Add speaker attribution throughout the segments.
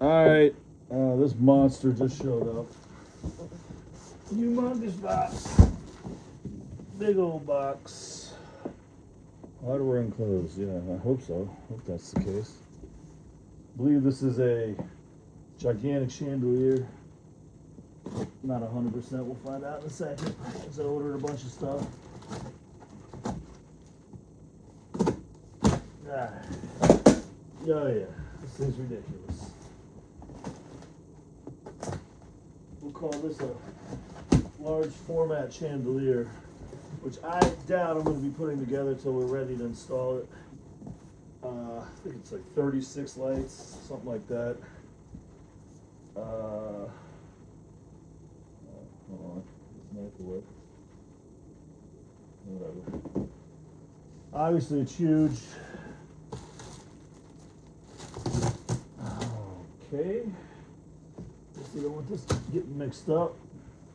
Speaker 1: Alright, this monster just showed up. Humongous box. Big old box. Hardware enclosed, yeah, I hope so. Hope that's the case. I believe this is a gigantic chandelier. Not 100%, we'll find out in a second. Because I ordered a bunch of stuff. Ah. Oh yeah, this thing's ridiculous. We'll call this a large format chandelier, which I doubt I'm going to be putting together until we're ready to install it. I think it's like 36 lights, something like that. Hold on, this might work. Whatever. Obviously, it's huge. Okay. Guess you don't want this getting mixed up.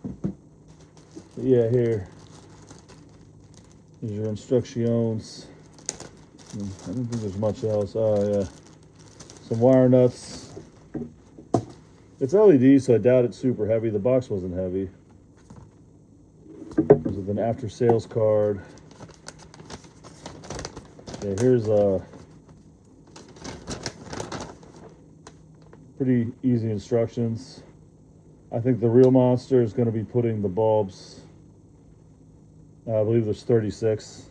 Speaker 1: But yeah, here. Here's your instructions. I don't think there's much else. Oh yeah. Some wire nuts. It's LED, so I doubt it's super heavy. The box wasn't heavy. There's an after sales card. Yeah, here's pretty easy instructions. I think the real monster is going to be putting the bulbs. I believe there's 36.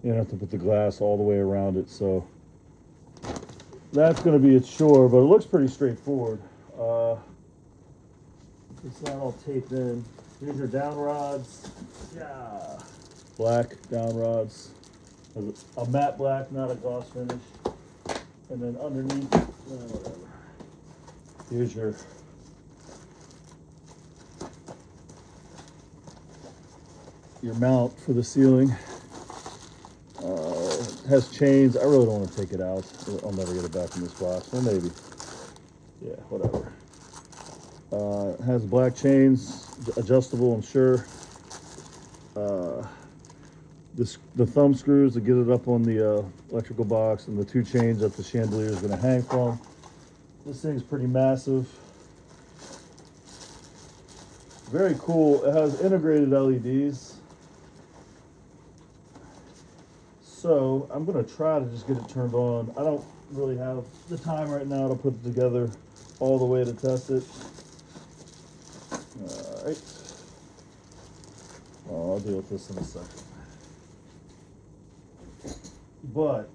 Speaker 1: You don't have to put the glass all the way around it, so that's going to be its chore, but it looks pretty straightforward. It's not all taped in. Here's your down rods. Yeah. Black down rods. A matte black, not a gloss finish. And then underneath, whatever. Here's your mount for the ceiling. It has chains. I really don't want to take it out. I'll never get it back in this box. Well, maybe. Yeah, whatever. It has black chains, adjustable, I'm sure. The thumb screws to get it up on the electrical box, and the two chains that the chandelier is going to hang from. This thing's pretty massive. Very cool. It has integrated LEDs. So I'm going to try to just get it turned on. I don't really have the time right now to put it together all the way to test it. All right. Well, I'll deal with this in a second. But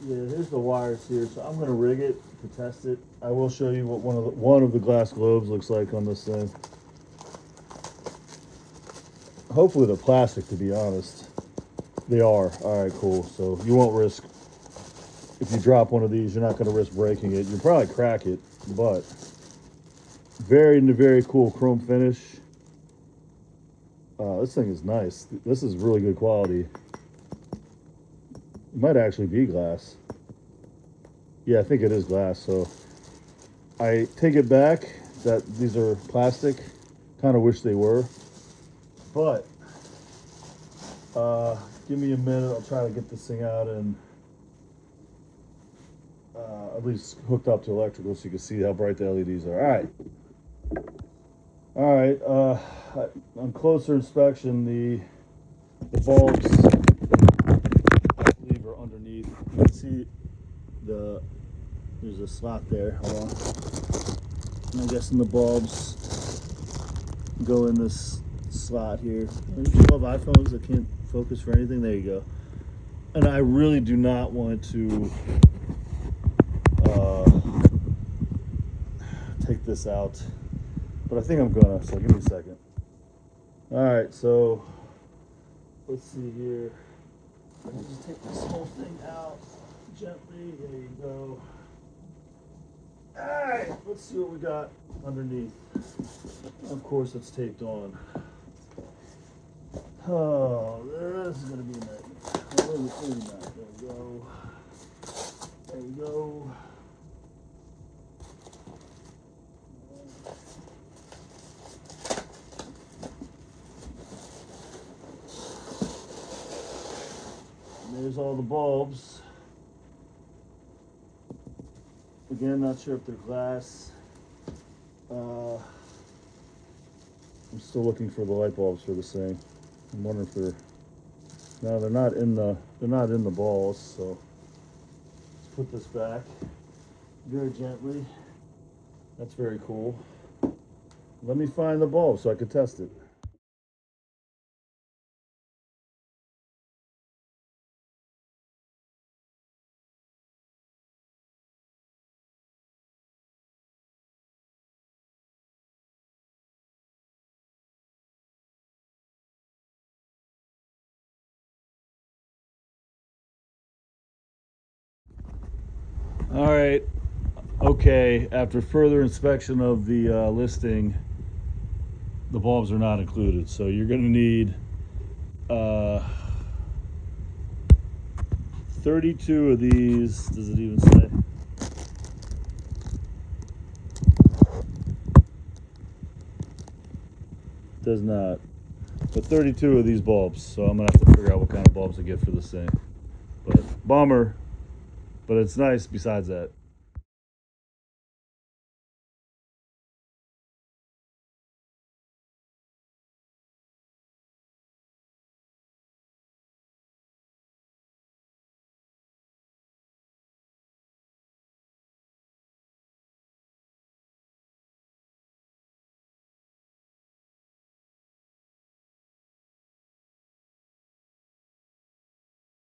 Speaker 1: yeah, here's the wires here. So I'm going to rig it to test it. I will show you what one of the glass globes looks like on this thing. Hopefully they're plastic, to be honest. They are. All right, cool. So you won't risk, if you drop one of these, you're not going to risk breaking it. You'll probably crack it, but very cool chrome finish. This thing is nice. This is really good quality. It might actually be glass. Yeah, I think it is glass. So I take it back that these are plastic. Kind of wish they were. But give me a minute. I'll try to get this thing out and at least hooked up to electrical so you can see how bright the LEDs are. All right. On closer inspection, the bulbs, I believe, are underneath. You can see there's a slot there. Hold on. I'm guessing the bulbs go in this slot here. You love iPhones that can't focus for anything. There you go. And I really do not want to take this out, but I think I'm gonna. So give me a second. All right, so let's see here. Let me just take this whole thing out gently. There you go. All right, let's see what we got underneath. Of course, it's taped on. Oh, this is gonna be a nightmare. There we go. There we go. And there's all the bulbs. Again, not sure if they're glass. I'm still looking for the light bulbs for this thing. I'm wondering if they're no, they're not in the balls. So let's put this back very gently. That's very cool. Let me find the bulb so I can test it. All right. Okay. After further inspection of the listing, the bulbs are not included. So you're going to need 32 of these. Does it even say? Does not. But 32 of these bulbs. So I'm going to have to figure out what kind of bulbs to get for this thing. But bummer. But it's nice besides that.